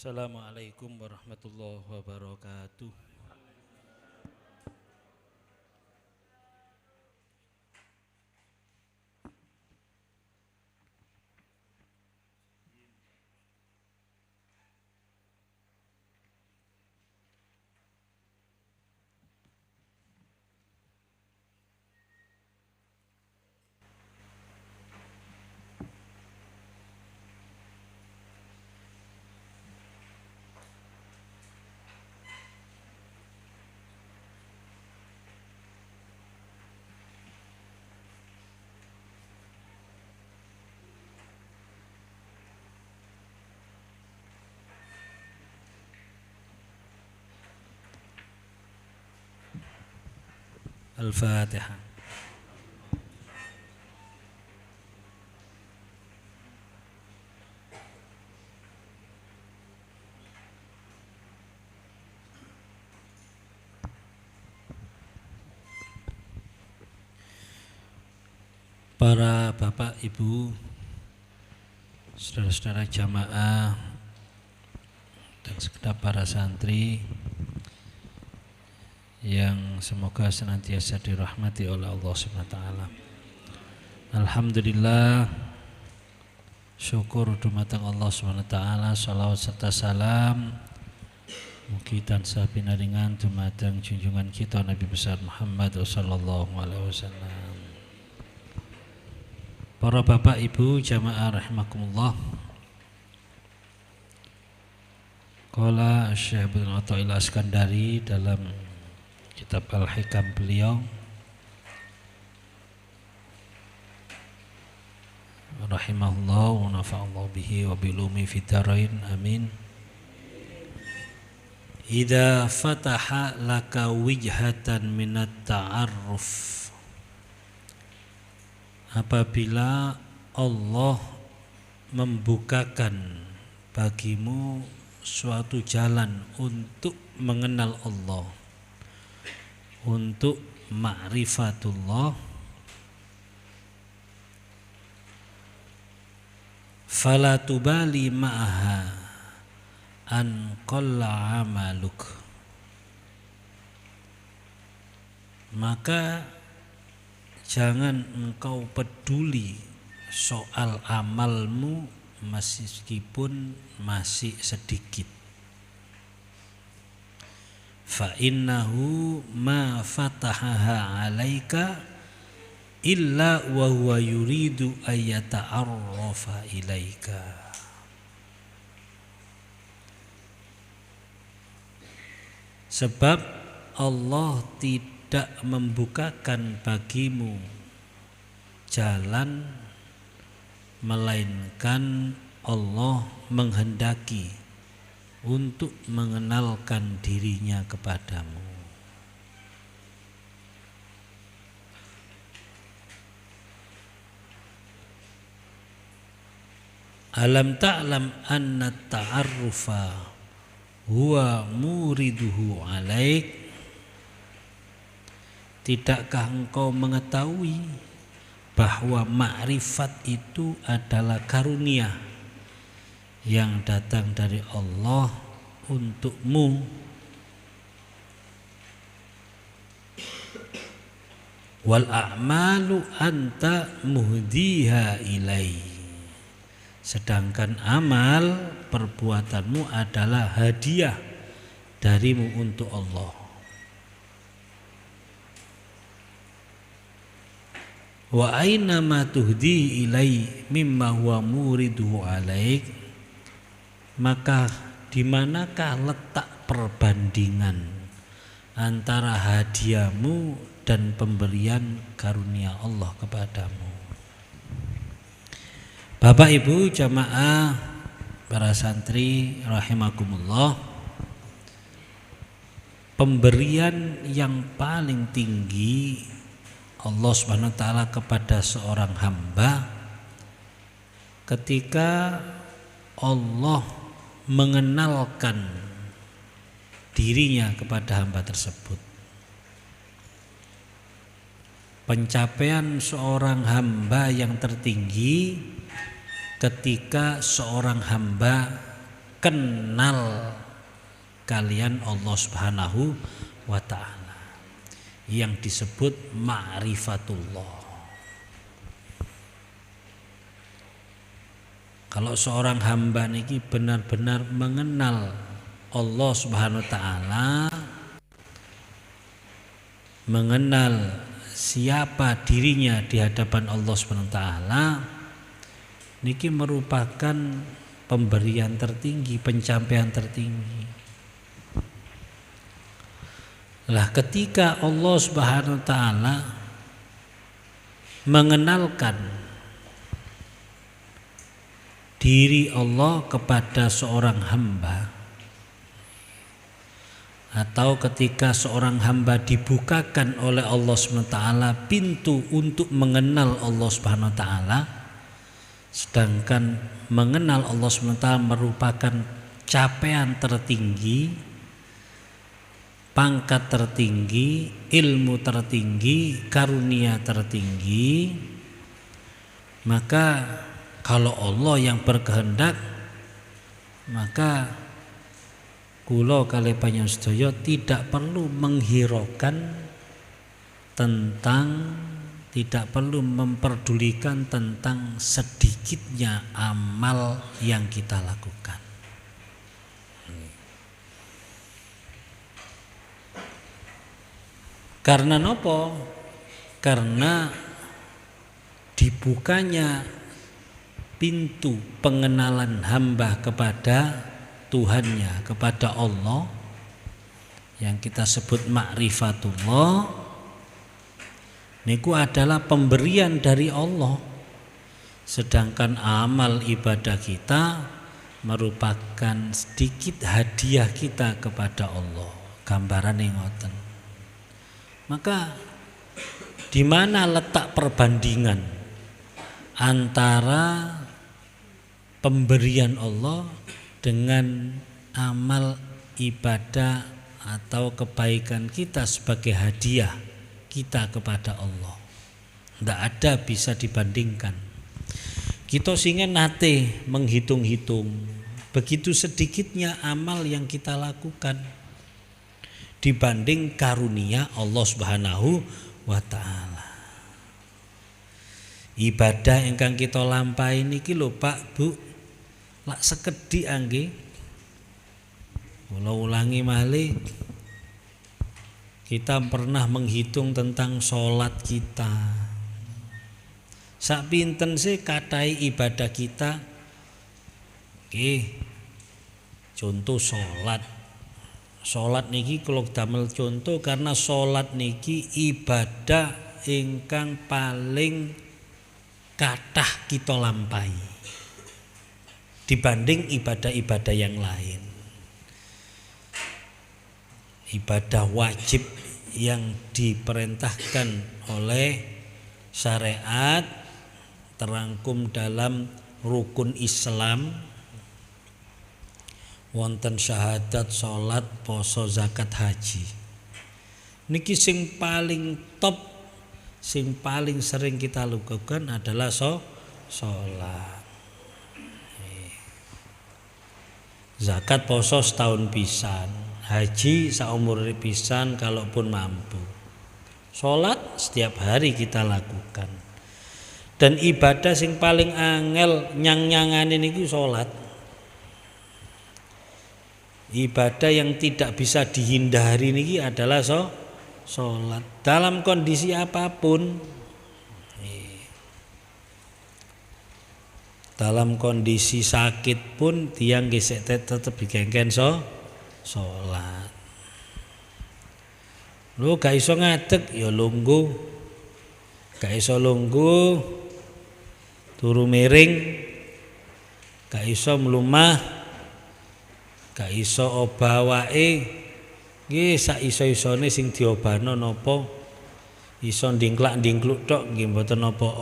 Assalamualaikum warahmatullahi wabarakatuh. Al-Fatihah. Para bapak, ibu, saudara-saudara jamaah dan segenap para santri yang semoga senantiasa dirahmati oleh Allah Subhanahu wa taala. Alhamdulillah, syukur dumateng Allah Subhanahu wa taala, shalawat serta salam mugi tansah pinaringan dumateng junjungan kita Nabi besar Muhammad sallallahu alaihi wasallam. Para bapak ibu jamaah rahimakumullah. Qala Syekh Abdul Athail Askandari dalam kitab Al-Hikam beliau rahimahullah wa nafa'allahu bihi wa bilumi fitarain amin. Idza fataha laka wijhatan minat ta'arruf, apabila Allah membukakan bagimu suatu jalan untuk mengenal Allah, untuk ma'rifatullah, fala tubali ma'aha an qalla amaluk, maka jangan engkau peduli soal amalmu meskipun masih sedikit. Fa innahu ma fatahaha alaika illa wa huwa yuridu ayyata'arrafa ilaika. Sebab Allah tidak membukakan bagimu jalan melainkan Allah menghendaki untuk mengenalkan dirinya kepadamu. Alam ta'lam anna ta'arrufa huwa muriduhu alaik, tidakkah engkau mengetahui bahwa makrifat itu adalah karunia yang datang dari Allah untukmu. Wal a'malu anta muhdiha ilai, sedangkan amal perbuatanmu adalah hadiah darimu untuk Allah. Wa aina ma tuhdi ilai mimma huwa muridu alaik, maka di manakah letak perbandingan antara hadiahmu dan pemberian karunia Allah kepadamu. Bapak ibu jamaah para santri rahimakumullah, pemberian yang paling tinggi Allah Subhanahu wa taala kepada seorang hamba ketika Allah mengenalkan dirinya kepada hamba tersebut. Pencapaian seorang hamba yang tertinggi ketika seorang hamba kenal kalian Allah Subhanahu wa ta'ala, yang disebut ma'rifatullah. Kalau seorang hamba niki benar-benar mengenal Allah Subhanahu wa ta'ala, mengenal siapa dirinya di hadapan Allah Subhanahu wa ta'ala, niki merupakan pemberian tertinggi, pencapaian tertinggi. Lah ketika Allah Subhanahu wa ta'ala mengenalkan diri Allah kepada seorang hamba, atau ketika seorang hamba dibukakan oleh Allah SWT pintu untuk mengenal Allah Subhanahu wa ta'ala, sedangkan mengenal Allah SWT merupakan capaian tertinggi, pangkat tertinggi, ilmu tertinggi, karunia tertinggi, maka kalau Allah yang berkehendak, maka kula kalih panjenengan sedaya tidak perlu menghiraukan tentang, tidak perlu memperdulikan tentang sedikitnya amal yang kita lakukan. Karena nopo? Karena dibukanya pintu pengenalan hamba kepada Tuhannya, kepada Allah, yang kita sebut ma'rifatullah, niku adalah pemberian dari Allah. Sedangkan amal ibadah kita merupakan sedikit hadiah kita kepada Allah. Gambaran yang ngoten. Maka di mana letak perbandingan antara pemberian Allah dengan amal ibadah atau kebaikan kita sebagai hadiah kita kepada Allah? Tidak ada bisa dibandingkan. Kita singen nate menghitung-hitung begitu sedikitnya amal yang kita lakukan dibanding karunia Allah Subhanahu wa ta'ala. Ibadah ingkang kita lampahi niki lho Pak Bu, lak sekedhik angge. Kula ulangi malih, kita pernah menghitung tentang sholat kita. Sak pinten sih katai ibadah kita? Oke, contoh sholat. Sholat niki kalau damel contoh, karena sholat niki ibadah ingkang paling kathah kita lampahi dibanding ibadah-ibadah yang lain. Ibadah wajib yang diperintahkan oleh syariat terangkum dalam rukun Islam, wonten syahadat, salat, poso, zakat, haji. Niki sing paling top, sing paling sering kita lakukan adalah salat. Zakat, poso setahun pisan, haji saumur pisan kalaupun mampu. Salat setiap hari kita lakukan. Dan ibadah sing paling angel nyang-nyangane niku salat. Ibadah yang tidak bisa dihindari niki adalah salat dalam kondisi apapun. Dalam kondisi sakit pun tiang gesek tetap dikengken salat. Lu gak iso ngadeg ya lungguh. Gak iso lungguh turu miring. Gak iso mlumah. Gak iso obah awake, nggih sak iso-isone sing diobahno napa, iso ndingklak-ndingkluk tok nggih mboten napa.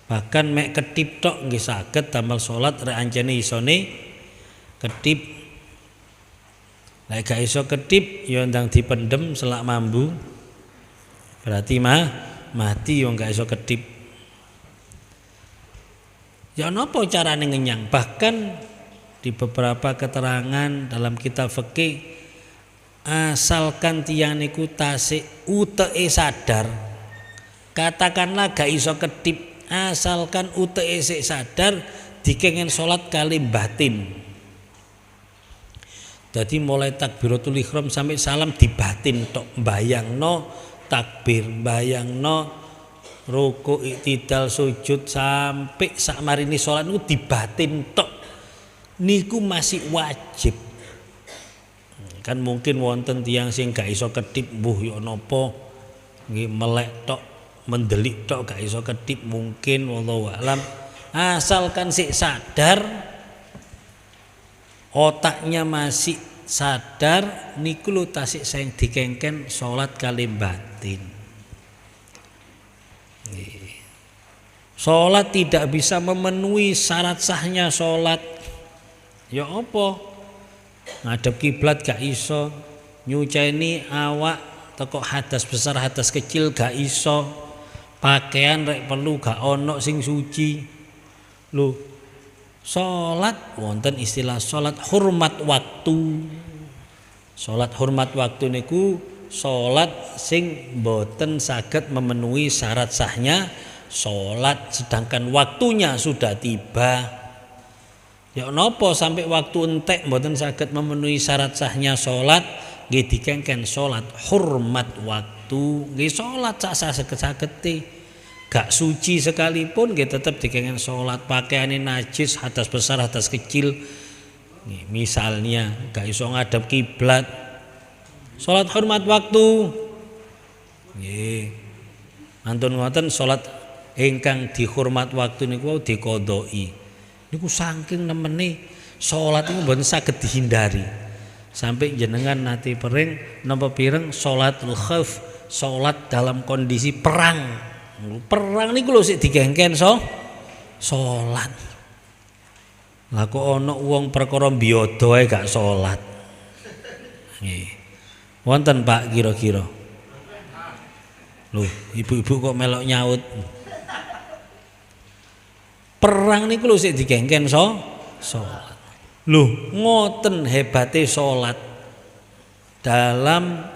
Bahkan mek ketip tok nggih saged damel salat rek ancene isone ketip. Lek gak iso ketip ya ndang dipendem selak mambu. Berarti mati wong gak iso ketip. Ya napa carane ngenyang? Bahkan di beberapa keterangan dalam kitab fikih, asalkan tiyang niku tasik uteke sadar, katakanlah gak iso kedip, asalkan uteke sik sadar dikengen salat kali batin. Jadi mulai takbiratul ihram sampai salam dibatin tok, bayangno takbir, bayangno ruku, iktidal, sujud sampai sakmarini salat niku dibatin tok. Niku masih wajib. Kan mungkin wonten tiyang sing gak iso kedip, mbuh ya napa nggih melek tok, mendelik tok gak iso kedip, mungkin wallahu alam. Asalkan sik sadar, otaknya masih sadar, niku lho tasik sing dikengken salat kali batin. Salat tidak bisa memenuhi syarat sahnya salat. Ya apa? Ngadep kiblat gak iso, nyuceni awak teko hadas besar hadas kecil gak iso, pakaian rek perlu gak ono sing suci. Lho, salat wonten istilah salat hormat waktu. Salat hormat waktu niku salat sing boten saged memenuhi syarat sahnya salat, sedangkan waktunya sudah tiba. Ya napa sampai waktu entek mboten saged memenuhi syarat sahnya salat, nggih dikengken salat hormat waktu, nggih salat sak saged-sagede. Gak suci sekalipun nggih tetep dikengken salat, pakaiane najis, hadas besar, hadas kecil. Nggih, misalnya gak iso ngadep kiblat, salat hormat waktu. Nggih. Mantun ngoten salat ingkang dihormat waktu niku diqodoi. Niku saking nemene salat niku mboten saged dihindari. Sampai jenengan nate pering napa pireng salatul khauf, salat dalam kondisi perang. Perang niku lho sik digengken salat. Lah kok ana wong perkara biada ae gak salat. Nggih. Wonten Pak kira-kira. Loh, ibu-ibu kok melok nyaut. Perang niku lho sik digengken salat. Lho, ngoten hebate salat dalam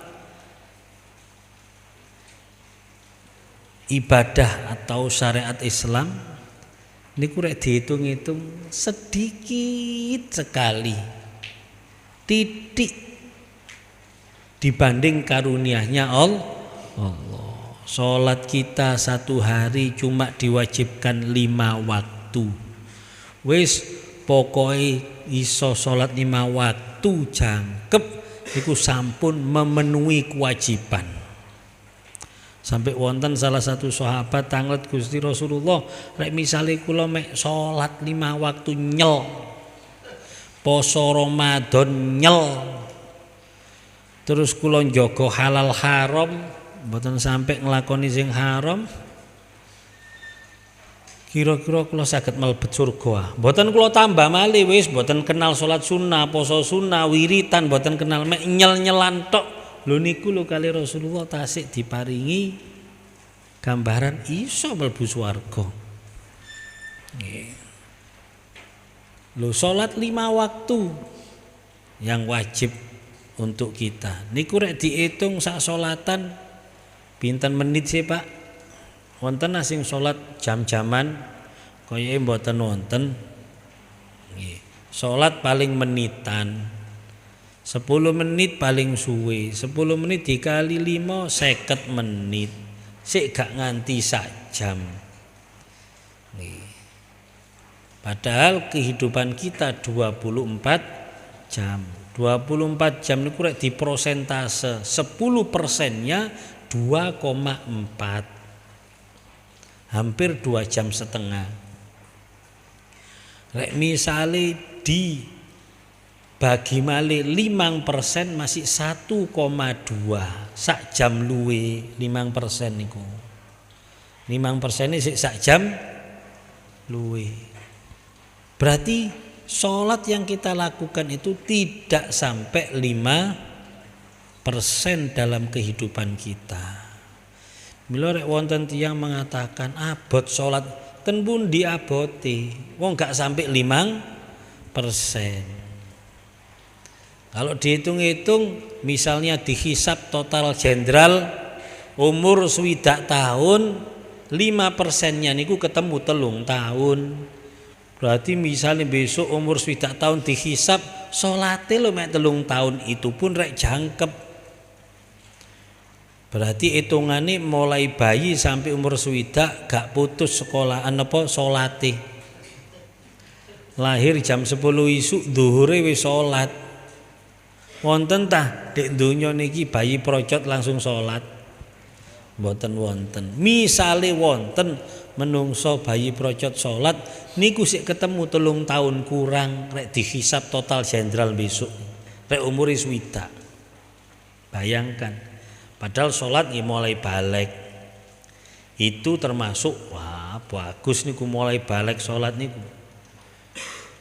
ibadah atau syariat Islam niku rek dihitung-hitung sedikit sekali, titik dibanding karunianya Allah. Salat kita satu hari cuma diwajibkan 5 waktu. Wis pokoke iso salat 5 waktu jangkep iku sampun memenuhi kewajiban. Sampai wonten salah satu sahabat tanglet Gusti Rasulullah, rek misale kula mek salat 5 waktu nyel, poso Ramadan nyel, terus kula njaga halal haram, mboten sampai nglakoni sing haram, kira-kira kula saged mlebet surga. Mboten kula tambah malih, wis mboten kenal salat sunnah, poso sunnah, wiritan, mboten kenal, mek nyel-nyelan tok. Lho niku lho kali Rasulullah tasik diparingi gambaran iso mlebu swarga. Nggih. Lho salat 5 waktu yang wajib untuk kita. Niku rek diitung sak salatan pinten menit sih Pak? Wonten sing salat jam-jaman kaya mboten wonten. Nggih. Salat paling menitan. 10 menit paling suwe, 10 menit dikali 5 50 menit. Sik gak nganti sak jam. Nih. Padahal kehidupan kita 24 jam. 24 jam niku rek diprosentase 10%-nya 2,4. Hampir 2 jam setengah. Rek misale di bagi malih 5% masih 1,2 sak jam luwe 5% niku. 5% ini sak jam luwe. Berarti sholat yang kita lakukan itu tidak sampai 5% dalam kehidupan kita. Mila rek wonten tiyang mengatakan abot sholat ten pun diabote. Wong gak sampai 5%. Kalau dihitung-hitung misalnya dihisab total jenderal umur 60 tahun, 5%-nya niku ketemu 3 tahun. Berarti misalnya besok umur 60 tahun dihisab salate lho mek 3 tahun, itu pun rek jangkep. Berarti hitungane mulai bayi sampai umur 60 gak putus sekolahan apa salate. Lahir jam 10 isuk dhuhure wis salat. Wonten tah dek donya niki bayi procot langsung salat? Mboten wonten. Misale wonten menungso bayi procot salat niku sik ketemu 3 tahun kurang rek dihisab total jenderal besok. Rek umure 60. Bayangkan. Padahal salat nggih mulai balik. Itu termasuk wah bagus niku mulai balik salat niku.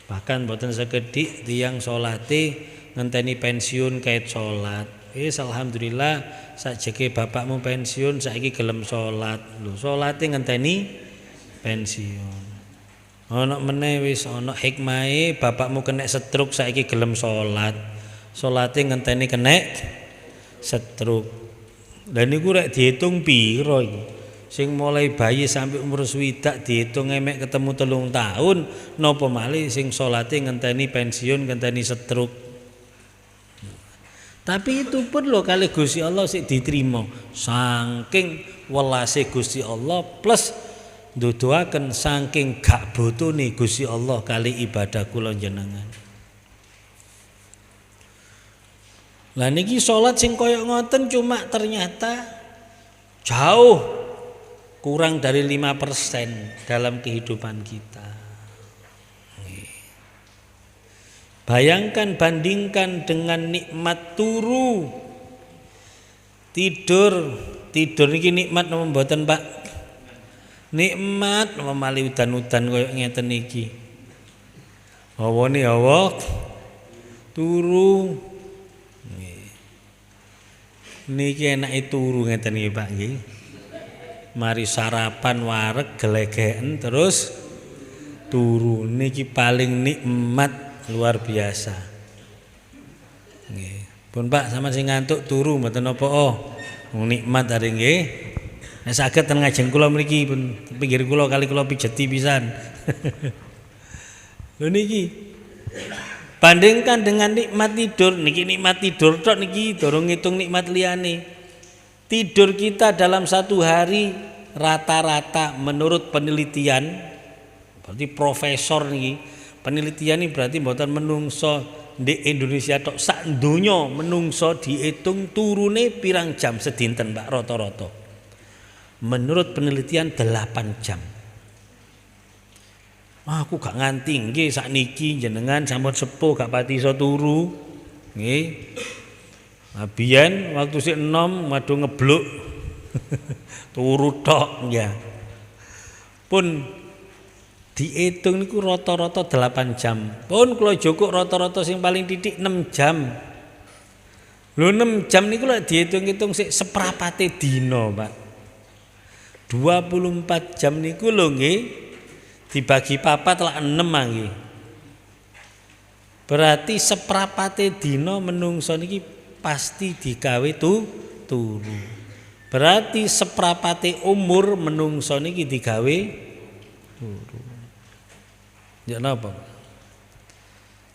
Bahkan mboten sekedhik tiyang salate ngenteni pensiun kait salat. Alhamdulillah sajeke bapakmu pensiun saiki gelem salat. Lho salate ngenteni pensiun. Ana meneh wis ana hikmahe bapakmu kena stroke saiki gelem salat. Salate ngenteni kena stroke. Lah niku rek diitung piro iki? Sing mulai bayi sampai umur 60 dihitung emek ketemu 3 tahun, napa malih sing salate ngenteni pensiun ngenteni stroke. Tapi itu pun loh kali Gusti Allah sik diterima. Saking welase Gusti Allah plus nduduhaken saking gak botone Gusti Allah kali ibadah kula jenengan. Lah niki salat sing kaya ngoten cuma ternyata jauh kurang dari 5% dalam kehidupan kita. Bayangkan, bandingkan dengan nikmat turu, tidur niki nikmat napa mboten Pak? Nikmat napa malih udan-udan koyo ngeten niki. Hawane hawa turu. Niki enake turu ngeten iki Pak nggih. Mari sarapan wareg gelegeken terus turu niki paling nikmat luar biasa. Nggih. Pun Pak sama sing ngantuk turu mboten napa nikmat are nggih. Nek saged ten ngajeng kula mriki pun pinggir kula kali kula pijeti pisan. Lho niki bandingkan dengan nikmat tidur, niki nikmat tidur tok niki dorong ngitung nikmat liyane. Tidur kita dalam satu hari rata-rata menurut penelitian, berarti profesor niki, penelitian ini berarti mboten menungso di Indonesia tok sak donya menungso dihitung turune pirang jam sedinten Pak rata-rata. Menurut penelitian 8 jam. Aku gak nganti nggih sakniki jenengan sampun sepuh gak pati iso turu. Nggih. Biyen waktu sik enom madu ngebluk. Turu tok ya. Pun diitung niku rata-rata 8 jam. Pun kula jukuk rata-rata sing paling titik 6 jam. Lho 6 jam niku lek diitung-itung sik seprapate dina, Pak. 24 jam niku lho nggih. Dibagi papat lah 6 nggih. Berarti seprapate dina menungso niki pasti digawe turu. Berarti seprapate umur menungso niki digawe turu. Ya napa?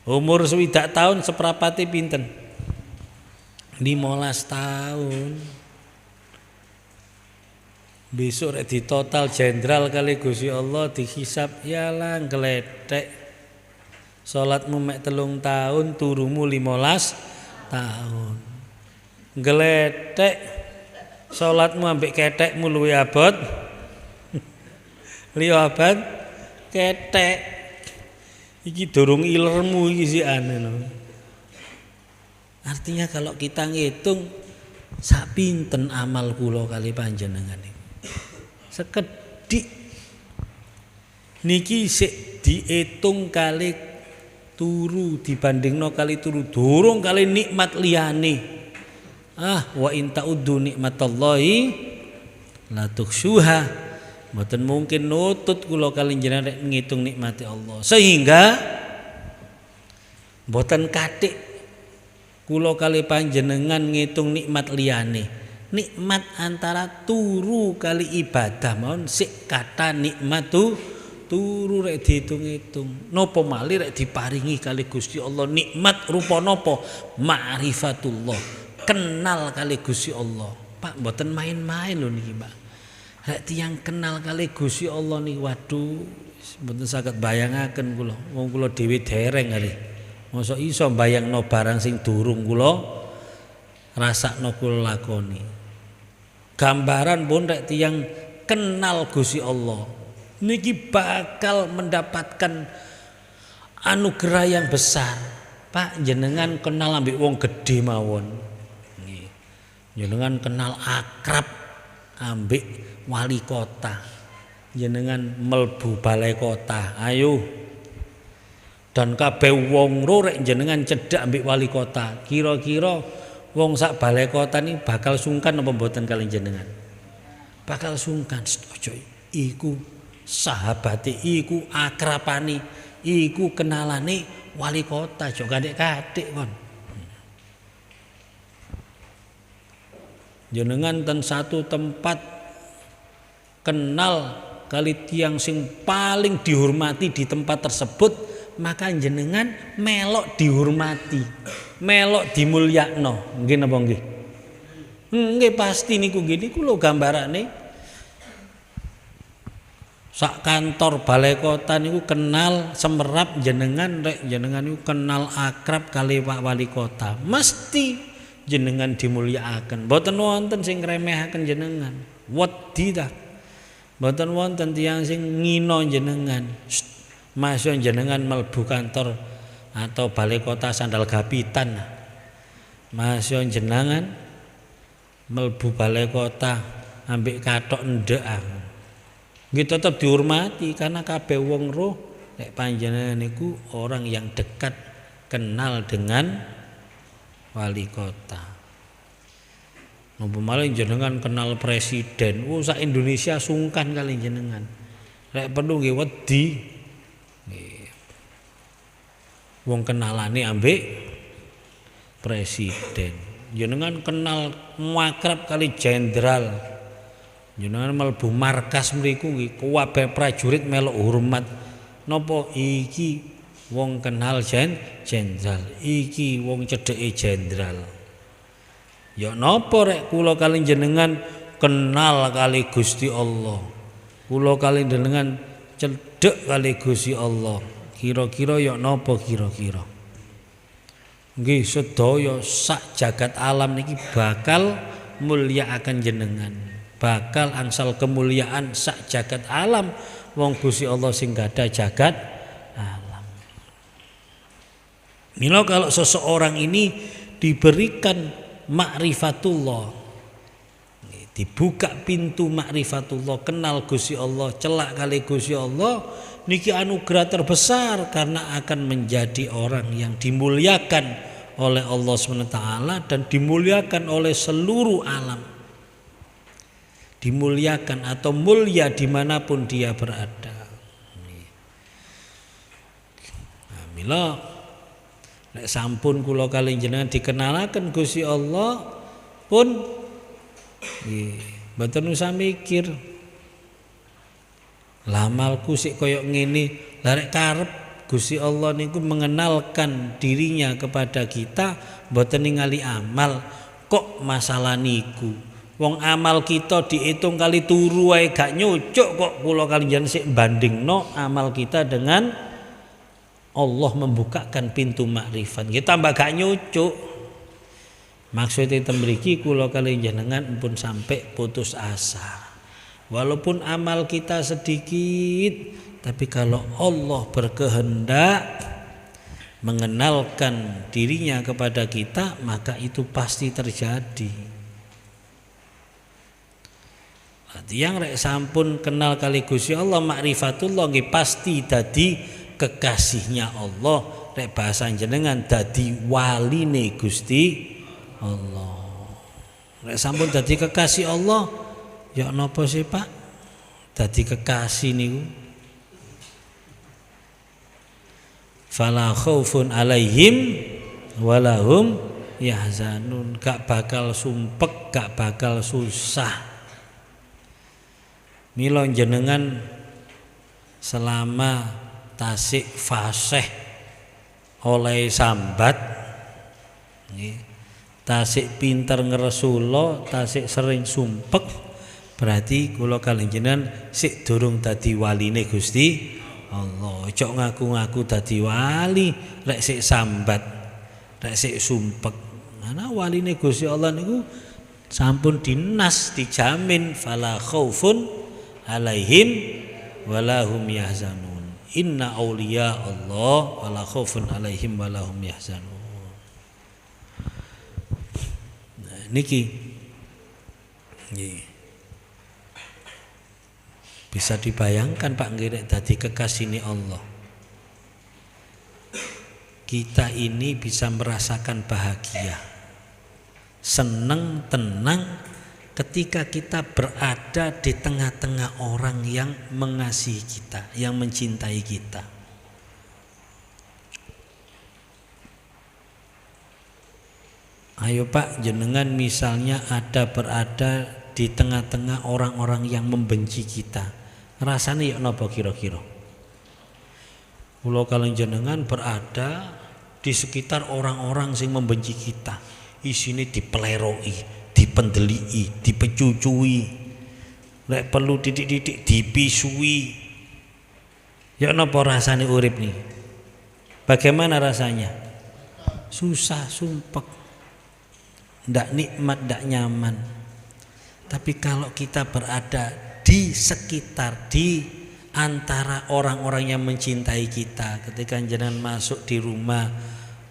Umur 60 tahun seprapate pinten? 15 tahun. Besok rek di total jenderal kali Gusti Allah dihisab yalah gledek. Salatmu mek 3 tahun, turumu 15 tahun. Gledek. Salatmu ambek ketekmu luwih abot. Liya abot ketek. Iki durung ilermu iki sik anu. Artinya kalau kita ngitung sak pinten amal kula kali panjenengan iki. Sekedhik niki sik diitung kali turu dibandingno kali turu durung kali nikmat liyane. Wa in ta'uddu nikmatallahi la tuhsuha. Mboten mungkin nutut kula kali jenengan ngitung nikmati Allah. Sehingga Mboten kathik kula kali panjenengan ngitung nikmat liyane. Nikmat antara turu kali ibadah mawon sik kata nikmat turu rek diitung-itung. Napa malih rek diparingi kali Gusti Allah nikmat rupa napa? Ma'rifatullah. Kenal kali Gusti Allah. Pak mboten main-main lho niki, Pak. Rek tiyang kenal kali Gusti Allah niki waduh mboten saged bayangaken kula. Wong kula dhewe dereng kali. Mosok iso bayangno barang sing durung kula rasakno kula lakoni. Gambaran pun rek tiyang kenal Gusti Allah niki bakal mendapatkan anugerah yang besar. Pak jenengan kenal ambek wong gedhe mawon. Nggih. Jenengan kenal akrab ambek wali kota. Jenengan melbu balai kota. Ayo. Dan kabeh wong ro rek jenengan cedhak ambek wali kota. Kira-kira wong sak balai kota ini bakal sungkan apa mboten kalian jenengan? Bakal sungkan. Ojo iku sahabate, iku akrabane, iku kenalane wali kota, aja kadek-kadek kon. Jenengan ten satu tempat kenal kali tiang sing paling dihormati di tempat tersebut, maka jenengan melok dihormati, melok dimulyakno. Nggih napa nggih? Nggih pasti niku nggih niku lho gambarane. Sak kantor balai kota niku kenal semerap jenengan rek jenengan niku kenal akrab kali Pak Wali Kota. Mesti jenengan dimulyakaken. Mboten wonten sing ngremehaken jenengan. Wedi ta. Mboten wonten tiyang sing ngino jenengan. Masuk jenengan mlebu kantor atau balai kota sandal gapitan. Masuk jenengan mlebu balai kota ambek kathok ndek. Nggih tetep dihormati karena kabeh wong roh nek panjenengan niku orang yang dekat kenal dengan wali kota. Napa malih jenengan kenal presiden, sak Indonesia sungkan kali jenengan. Nek perlu nggih wedi. Wong kenalane ambek presiden. Jenengan kenal makrab kali jenderal. Jenengan mlebu markas mriku nggih kabeh prajurit melok hormat. Napa iki wong kenal jenderal, iki wong cedheke jenderal. Ya napa rek kula kali jenengan kenal kali Gusti Allah. Kula kali jenengan cedhek kali Gusti Allah. Kira-kira ya napa kira-kira? Nggih sedaya sak jagat alam niki bakal mulyakaken jenengan. Bakal angsal kemuliaan sak jagat alam wong Gusti Allah sing gadah jagat alam. Mila kalau seseorang ini diberikan ma'rifatullah, dibuka pintu ma'rifatullah, kenal Gusti Allah, celak kali Gusti Allah, niki anugerah terbesar karena akan menjadi orang yang dimuliakan oleh Allah SWT dan dimuliakan oleh seluruh alam. Dimuliakan atau mulia dimanapun dia berada. Nah, mila nek sampun kula kali jenengan dikenalaken Gusti Allah pun nggih mboten usah mikir lamalku sik koyo ngene. Lah rek karep Gusti Allah niku mengenalkan dirinya kepada kita mboten ningali amal kok masalah niku. Wong amal kita dihitung kali turu wae gak nyucuk kok kula kaliyan sik bandingno amal kita dengan Allah membukakan pintu makrifat. Kita tambah gak nyucuk. Maksudnya tembriki kula kali jenengan pun sampai putus asa. Walaupun amal kita sedikit, tapi kalau Allah berkehendak mengenalkan dirinya kepada kita, maka itu pasti terjadi. Yang rek sampun kenal kali Gusti Allah ma'rifatullah nggih pasti dadi kekasihnya Allah. Rek bahasa jenengan dadi waline Gusti Allah. Rek sampun dadi kekasih Allah, ya napa sih Pak? Dadi kekasih niku. fala khaufun alaihim walahum yahzanun, gak bakal sumpek, gak bakal susah. Mila jenengan selama tasik fasih oleh sambat, tasik pinter ngresula, tasik sering sumpek, berarti kula kalih jenengan sik durung dadi waline Gusti Allah. Cok ngaku-ngaku dadi wali rek sik sambat, rek sik sumpek. Ana waline Gusti Allah niku sampun dinas dijamin fala khaufun alaihim walahum yahzanun. Inna auliya Allah wala khaufun alaihim walahum yahzanun. Nah, niki bisa dibayangkan Pak nggih dadi kekasihane Allah. Kita ini bisa merasakan bahagia, senang, tenang ketika kita berada di tengah-tengah orang yang mengasihi kita, yang mencintai kita. Ayo Pak, jenengan misalnya berada di tengah-tengah orang-orang yang membenci kita, rasanya ya napa kira-kira? Kula kalih jenengan berada di sekitar orang-orang yang membenci kita, isine dipeleroki, dipendeliki, dipecucui, lek perlu didik-didik dipisui. Ya napa rasane urip nih? Bagaimana rasanya? Susah, sumpek, ndak nikmat, ndak nyaman. Tapi kalau kita berada di sekitar, di antara orang-orang yang mencintai kita, ketika jenengan masuk di rumah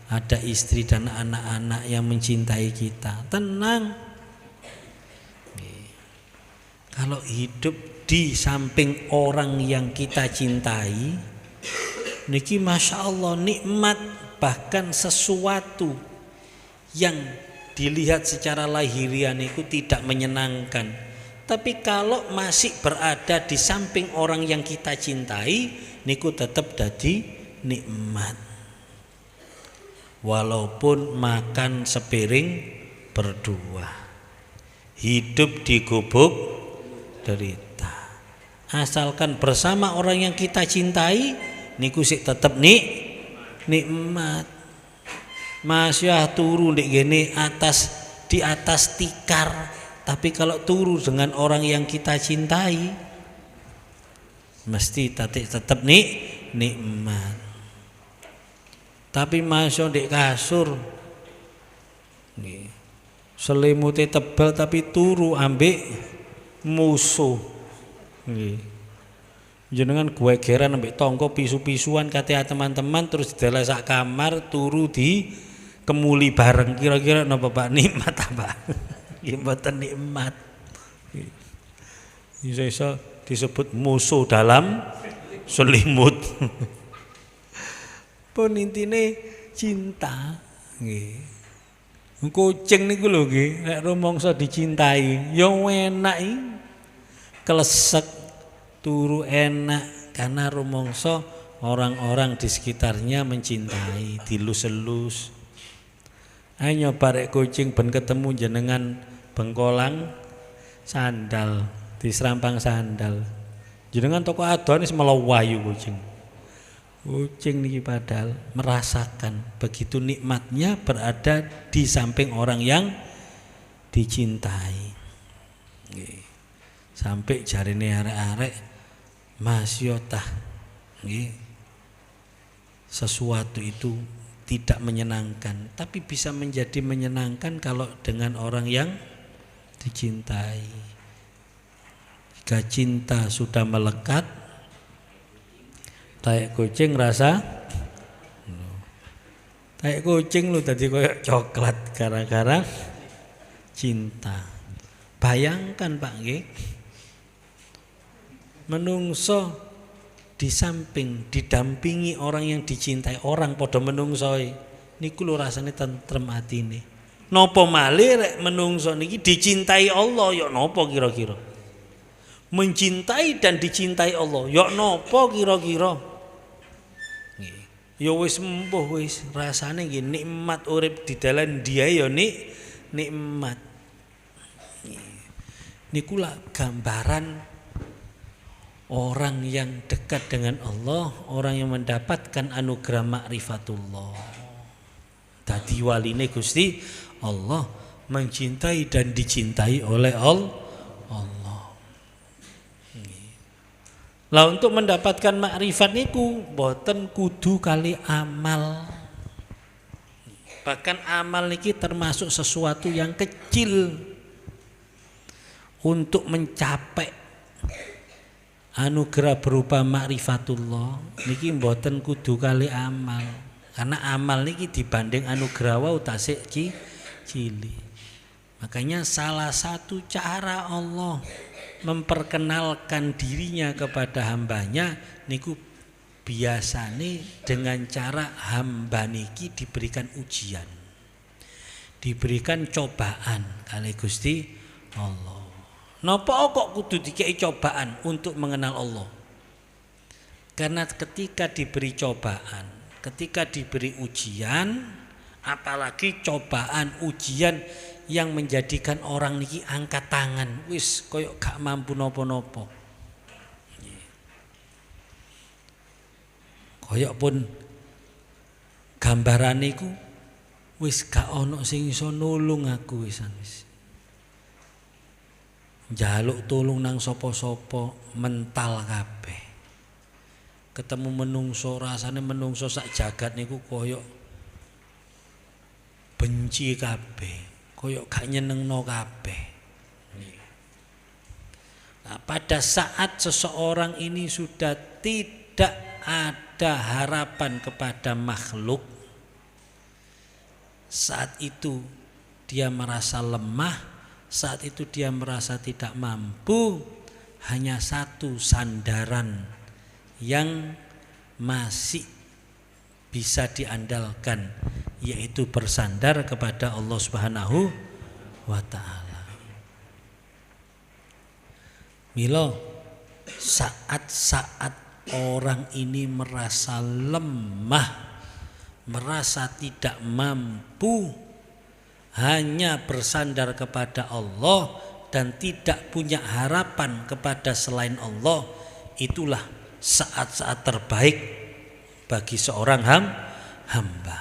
ada istri dan anak-anak yang mencintai kita, tenang. Kalau hidup di samping orang yang kita cintai, niki masya Allah nikmat, bahkan sesuatu yang dilihat secara lahiriah niku tidak menyenangkan. Tapi kalau masih berada di samping orang yang kita cintai, niku tetap dadi nikmat. Walaupun makan sepiring berdua, hidup di gubuk derita, asalkan bersama orang yang kita cintai, niku sik tetap nikmat. Masyaallah turu ndek gene di atas tikar, tapi kalau turu dengan orang yang kita cintai, mesti tetap nikmat. Tapi masuk di kasur, selimutnya tebal tapi turu ambek musuh. Jenengan gegeran ambek tonggo pisu-pisuan kate teman-teman, terus dalam sak kamar turu di kemuli bareng, kira-kira napa Pak, nikmat apa? Mboten nikmat. Iso disebut musuh dalam selimut. Pun intine cinta nggih. Kucing niku lho nggih, nek rumangsa dicintai ya enak iki. Klesek turu enak karena rumangsa orang-orang di sekitarnya mencintai, dilus-elus. Ayo barek kucing ben ketemu jenengan bengkolang sandal, di serampang sandal. Jenengan toko adon wis melawayu kucing. Kucing niki padahal merasakan begitu nikmatnya berada di samping orang yang dicintai. Nggih. Sampai jarine arek-arek Mas Yotah nggih. Sesuatu itu tidak menyenangkan, tapi bisa menjadi menyenangkan kalau dengan orang yang dicintai. Jika cinta sudah melekat, taek kucing rasa, taek kucing lu tadi kayak coklat gara-gara cinta. Bayangkan Pak nggih, menungso di samping didampingi orang yang dicintai, orang padha menungsoe niku lho rasane tentrem atine. Napa malih rek menungso niki dicintai Allah, ya napa kira-kira? Mencintai dan dicintai Allah, ya napa kira-kira? Nggih. Ya wis empuh wis rasane nggih nikmat urip di dalan dia ya nikmat. Niku lah gambaran orang yang dekat dengan Allah, orang yang mendapatkan anugerah ma'rifatullah. Dadi waline Gusti Allah, mencintai dan dicintai oleh Allah. Lah untuk mendapatkan makrifat niku boten kudu kali amal. Bahkan amal niki termasuk sesuatu yang kecil untuk mencapai anugerah berupa makrifatullah niki boten kudu kali amal. Karena amal niki dibanding anugerah wau tasik cilik. Makanya salah satu cara Allah memperkenalkan dirinya kepada hambanya niku biasane dengan cara hamba niki diberikan ujian, diberikan cobaan kali Gusti Allah. Napa kok kudu dikei cobaan untuk mengenal Allah? Karena ketika diberi cobaan, ketika diberi ujian, apalagi cobaan ujian yang menjadikan orang niki angkat tangan, wis koyok gak mampu nopo-nopo. Koyok pun gambaran niku wis gak ono sing iso nulung aku wisan wis. Njaluk tulung nang sapa-sapa mental kabeh. Ketemu menungso rasane menungso sak jagat niku koyok benci kabeh. Koyok gak nyenengno kabeh. Nah, pada saat seseorang ini sudah tidak ada harapan kepada makhluk, saat itu dia merasa lemah, saat itu dia merasa tidak mampu, hanya satu sandaran yang masih bisa diandalkan, yaitu bersandar kepada Allah Subhanahu wa taala. Milo saat-saat orang ini merasa lemah, merasa tidak mampu, hanya bersandar kepada Allah dan tidak punya harapan kepada selain Allah, itulah saat-saat terbaik bagi seorang hamba.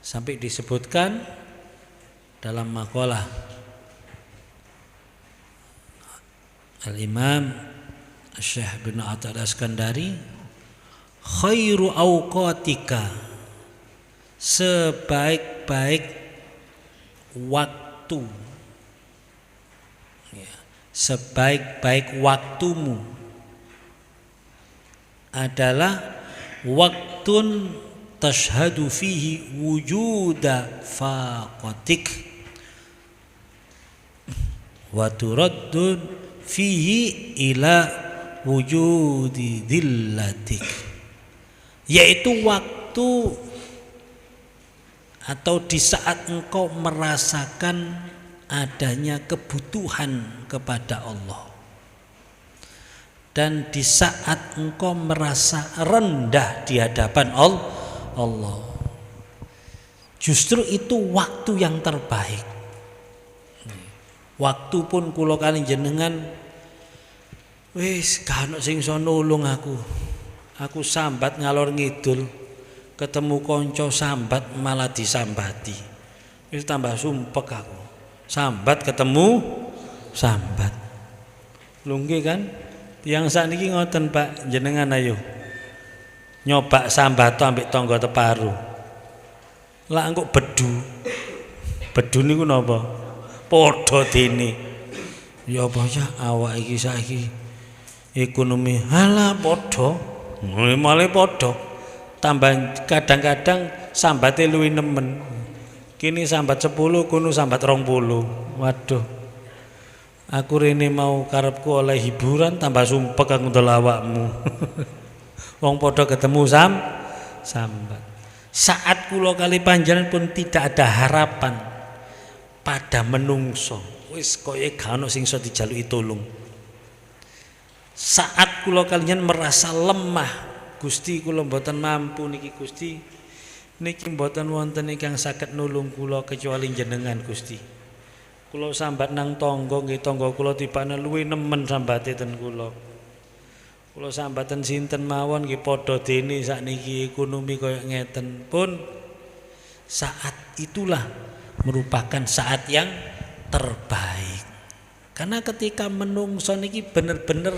Sampai disebutkan dalam makalah Al-Imam Syekh bin Atha Al-Iskandari, khairu awqatika, sebaik-baik waktu, sebaik-baik waktumu adalah waktun tashhadu fihi wujuda faqatik wa turaddun fihi ila wujudi dillatik, yaitu waktu atau di saat engkau merasakan adanya kebutuhan kepada Allah, dan di saat engkau merasa rendah di hadapan Allah. Justru itu waktu yang terbaik. Waktu pun kula kali jenengan wis gak ono sing iso nulung aku. Aku sambat ngalor ngidul, ketemu konco sambat malah disambati. Wis tambah sumpek aku. Sambat ketemu sambat. Lho nggih kan? Yang sakniki ngoten Pak, jenengan ayo nyoba sambato ambek tangga teparu. Lah engko bedu. Bedu niku napa? Padha dene. Ya apa ya awak iki saiki ekonomi halah padha. Malah padha. Tambah kadang-kadang sambate luwih nemen. Kini sambat 10, kuno sambat 20. Waduh. Aku rene mau karepku oleh hiburan tambah sumpek aku ndol awakmu. Wong padha ketemu sambat. Saat kula kali panjenengan pun tidak ada harapan pada menungso. Wis koyo gak ono sing iso dijaluki tulung. Saat kula kalian merasa lemah, Gusti kula mboten mampu niki Gusti. Niki mboten wonten ingkang saged nulung kula kecuali jenengan Gusti. Kula sambat nang tangga nggih tangga kula tibane luwih nemen sambate ten kula. Kula sambaten sinten mawon nggih padha dene sakniki ekonomi kaya ngeten. Pun saat itulah merupakan saat yang terbaik. Karena ketika menungso niki bener-bener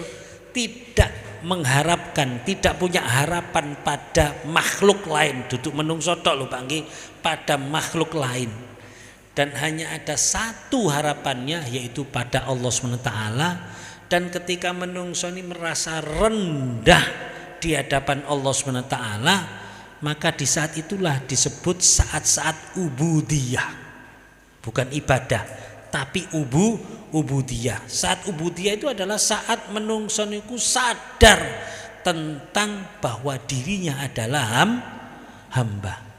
tidak mengharapkan, tidak punya harapan pada makhluk lain, duduk menungso tok lho Pak nggih, pada makhluk lain. Dan hanya ada satu harapannya yaitu pada Allah SWT. Dan ketika menungso ini merasa rendah di hadapan Allah SWT, maka di saat itulah disebut saat-saat ubudiyah. Bukan ibadah, tapi ubudiyah. Saat ubudiyah itu adalah saat menungso niku sadar tentang bahwa dirinya adalah hamba.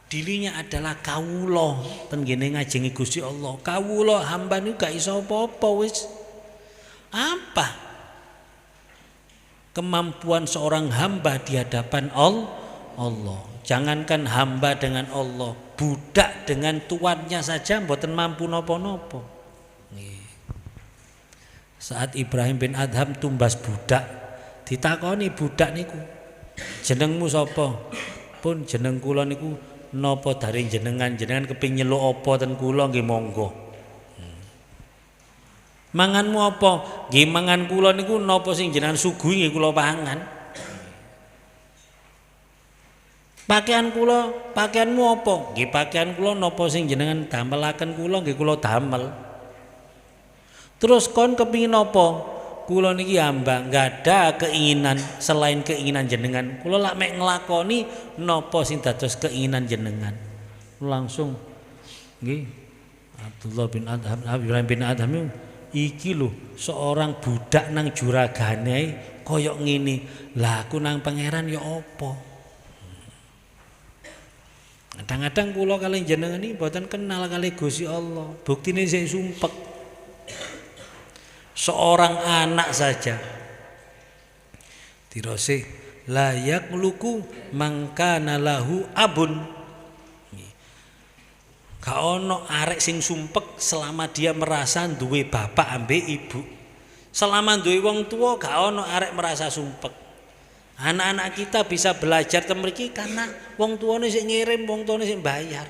Dirinya adalah kawula ten ngene ngajengi Gusti Allah. Kawula hamba niku gak iso apa-apa wis. Apa kemampuan seorang hamba di hadapan Allah? Jangankan hamba dengan Allah, budak dengan tuannya saja mboten mampu napa-napa. Saat Ibrahim bin Adham tumbas budak, ditakoni budak niku, jenengmu sapa? Pun jeneng kula niku napa dari jenengan keping nyeluk apa ten kula nggih monggo. Manganmu apa? Nggih mangan kula niku napa sing jenengan suguhi nggih kula pangan. Pakaian kula, pakaianmu apa? Nggih pakaian kula napa sing jenengan damelaken kula nggih kula damel. Terus kon kepingin apa? Kula niki hamba enggak ada keinginan selain keinginan jenengan. Kula lak mek nglakoni napa sing dados keinginan jenengan. Langsung nggih Abdullah bin Adham, Ibrahim bin Adham iki lho seorang budak nang juragane koyok ngene. Lah aku nang pangeran ya apa? Kadang-kadang kula kali jenengan iki mboten kenal kali Gusti Allah. Buktine sik sumpek. Seorang anak saja dirose layak luku mangkana lahu abun. Gak ono arek sing sumpek selama dia merasa duwe bapak ambek ibu. Selama duwe wong tua gak ono arek merasa sumpek. Anak-anak kita bisa belajar temriki karena wong tuane sing ngirim, wong tuane sing bayar.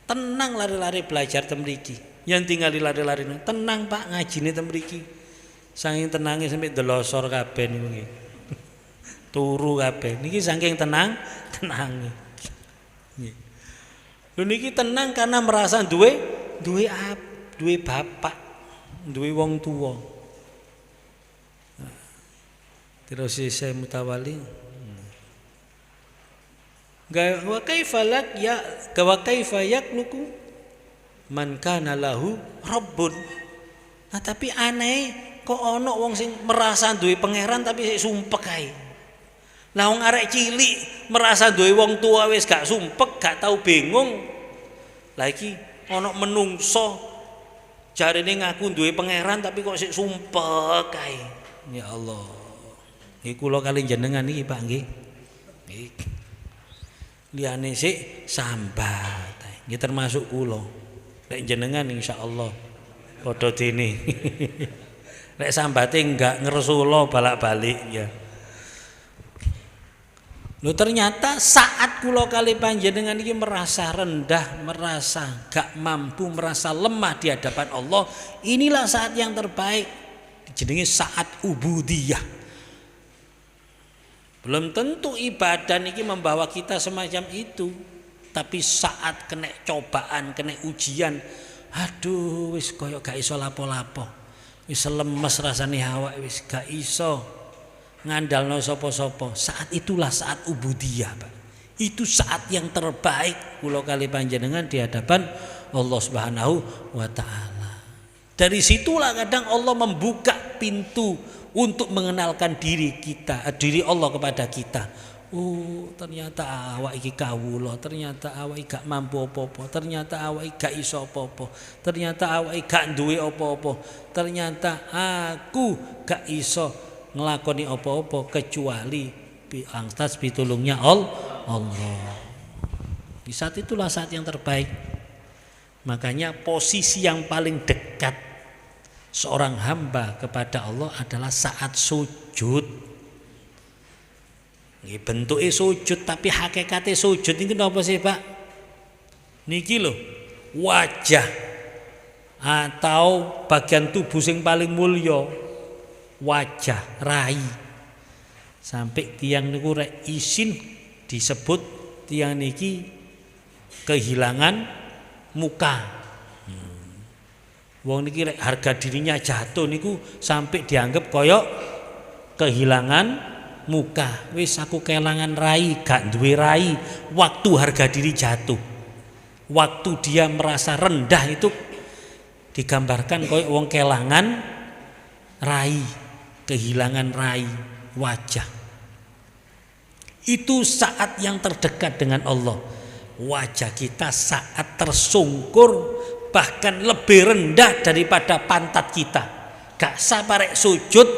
Tenang lari-lari belajar temriki. Yang tinggal di lari-lari tenang Pak ngajine temriki. Saking tenange sampai delosor kabeh niku nggih. Turu kabeh. Niki saking tenange. Nggih. Lho niki tenang karena merasa duwe bapak, duwe wong tua. Terus saya mutawali. Wa kaifa lak ya wa kaifa yakluku man kana lahu rabbun. Nah tapi aneh kok ono wong sing merasa duwe pangeran tapi sik sumpek ae. Lah wong arek cilik merasa duwe wong tua wis gak sumpek, gak tau bingung. Lah iki ono menungso jarene ngaku duwe pangeran tapi kok sik sumpek ae. Ya Allah. Iki kula kali jenengan iki Pak nggih. Nggih. Liyane sik sambat ae. Nggih termasuk kula. Nek jenengan insyaallah padha dene. Nek sambate enggak ngersula balak-balik ya. Lho ternyata saat kula kali panjenengan iki merasa rendah, merasa gak mampu, merasa lemah di hadapan Allah, inilah saat yang terbaik. Jenenge saat ubudiyah. Belum tentu ibadah niki membawa kita semacam itu. Tapi saat kena cobaan, kena ujian, aduh wis koyo gak iso lapo-lapo. Wis lemes rasane awak wis gak iso ngandalno sapa-sapa. Saat itulah saat ubudiyah, Pak. Itu saat yang terbaik kula kali panjenengan di hadapan Allah Subhanahu wa taala. Dari situlah kadang Allah membuka pintu untuk mengenalkan diri kita, diri Allah kepada kita. Oh, ternyata awak iki kawula, ternyata awak iki gak mampu apa-apa, ternyata awak iki gak iso apa-apa, ternyata awak iki gak duwe apa-apa, ternyata aku gak iso nglakoni apa-apa kecuali atas pitulungnya Allah. Di saat itulah saat yang terbaik. Makanya posisi yang paling dekat seorang hamba kepada Allah adalah saat sujud. Ini bentuknya sujud tapi hakikatnya sujud ini apa sih Pak? Niki loh, wajah atau bagian tubuh yang paling mulia, wajah, rai. Sampai tiang niku rek isin disebut tiang niki kehilangan muka. Wong niki rek harga dirinya jatuh niku sampai dianggap koyok kehilangan muka. Wis aku kehilangan rai, gak duwe rai. Waktu harga diri jatuh, waktu dia merasa rendah itu digambarkan koyok wong kehilangan rai, kehilangan rai, wajah. Itu saat yang terdekat dengan Allah. Wajah kita saat tersungkur bahkan lebih rendah daripada pantat kita. Gak sabarek sujud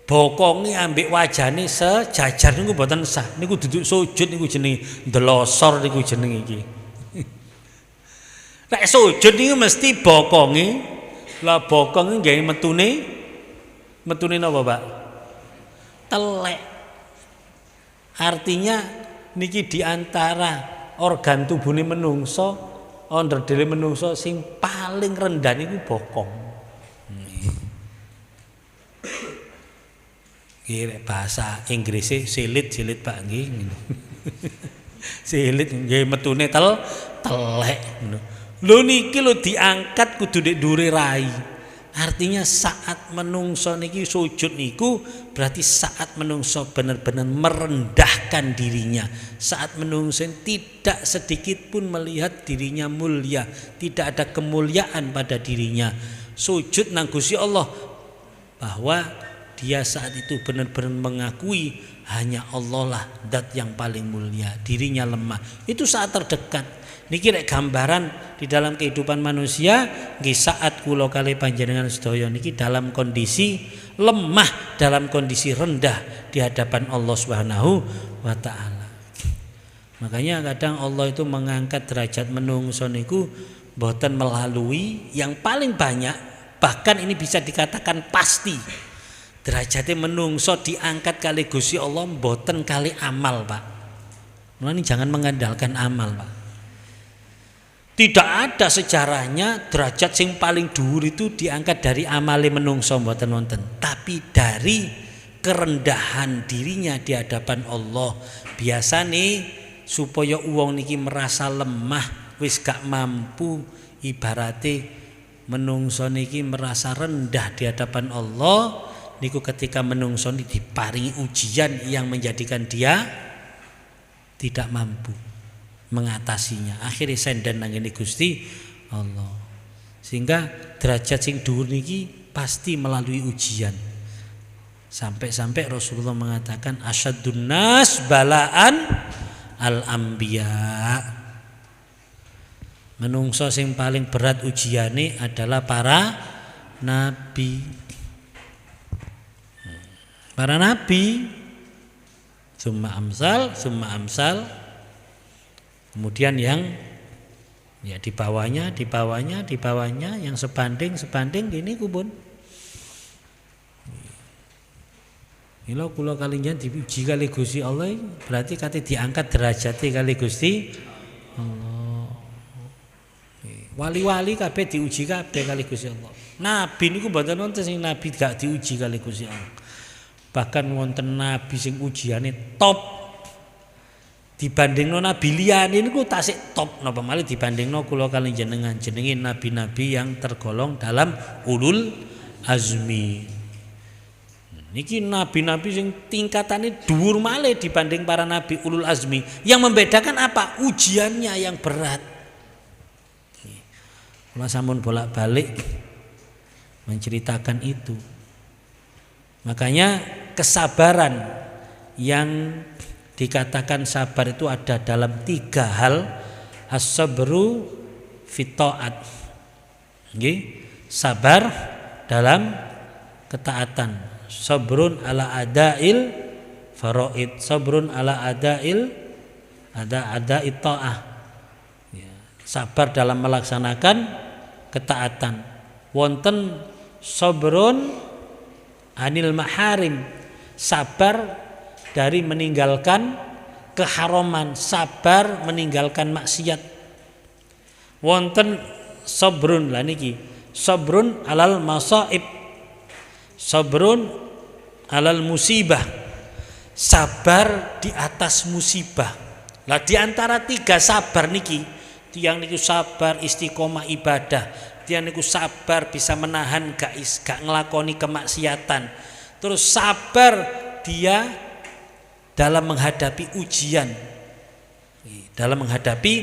bokongi ambek wajane sejajar niku mboten sah. Niku duduk sujud niku jenenge ndelosor niku jenenge iki. Nek sujud niku mesti bokongi. Lah bokong nggih metune napa, Pak? Telek. Artinya niki diantara organ tubuhne menungso, onderdile menungso sing paling rendah niku bokong. Nggih bahasa Inggrise silit Pak nggih. Silit nggih metune telek ngono. Lho niki lho diangkat kudu ndek dhuwure rai. Artinya saat menungso niki sujud niku berarti saat menungso benar-benar merendahkan dirinya. Saat menungso tidak sedikit pun melihat dirinya mulia, tidak ada kemuliaan pada dirinya. Sujud nang Gusti Allah bahwa dia saat itu benar-benar mengakui hanya Allah lah zat yang paling mulia, dirinya lemah. Itu saat terdekat. Niki rek gambaran di dalam kehidupan manusia nggih saat kula kali panjenengan sedaya niki dalam kondisi lemah, dalam kondisi rendah di hadapan Allah Subhanahu wa taala. Makanya kadang Allah itu mengangkat derajat menungso niku boten melalui yang paling banyak, bahkan ini bisa dikatakan pasti. Derajatnya menungso diangkat kali Gusti Allah boten kali amal, Pak. Mulane jangan mengandalkan amal, Pak. Tidak ada sejarahnya derajat sing paling dhuwur itu diangkat dari amale menungso mboten wonten, tapi dari kerendahan dirinya di hadapan Allah. Biasane supaya wong niki merasa lemah, wis gak mampu, ibarate menungso niki merasa rendah di hadapan Allah, niku ketika menungso niki diparingi ujian yang menjadikan dia tidak mampu mengatasinya, akhirnya senden nang ngene Gusti Allah. Sehingga derajat sing dhuwur niki pasti melalui ujian. Sampai-sampai Rasulullah mengatakan asyadun nas balaan al anbiya. Menungso sing paling berat ujiane adalah para nabi. Para nabi summa amsal. Kemudian yang ya di bawahnya yang sebanding gini kubun. Mila kula kalian diuji kali Gusti Allah berarti kate diangkat derajate kali Gusti Allah. Wali-wali kabeh diuji kabeh kali Gusti Allah. Nabi niku mboten wonten sing nabi gak diuji kali Gusti Allah. Bahkan wonten nabi sing ujiane top. Dibandingno nabi liyane niku tasik top napa malih dibandingno kula kali jenengan jenenge nabi-nabi yang tergolong dalam ulul azmi. Niki nabi-nabi sing tingkatane dhuwur malih dibanding para nabi ulul azmi. Yang membedakan apa? Ujiannya yang berat. Kula sampun bolak-balik menceritakan itu. Makanya kesabaran yang dikatakan sabar itu ada dalam 3 hal. As-sabru fit ta'at. Nggih, sabar dalam ketaatan. Sabrun ala adail faraid, sabrun ala ada ta'ah. Ya, sabar dalam melaksanakan ketaatan. Wonten sabrun anil maharim, sabar dari meninggalkan keharaman, sabar meninggalkan maksiat. Wonten sabrun lah niki, sabrun alal masaib, sabrun alal musibah, sabar di atas musibah. Lah di antara tiga sabar niki, tiang niku sabar istiqomah ibadah, tiang niku sabar bisa menahan gak ngelakoni kemaksiatan. Terus sabar dia dalam menghadapi ujian. Dalam menghadapi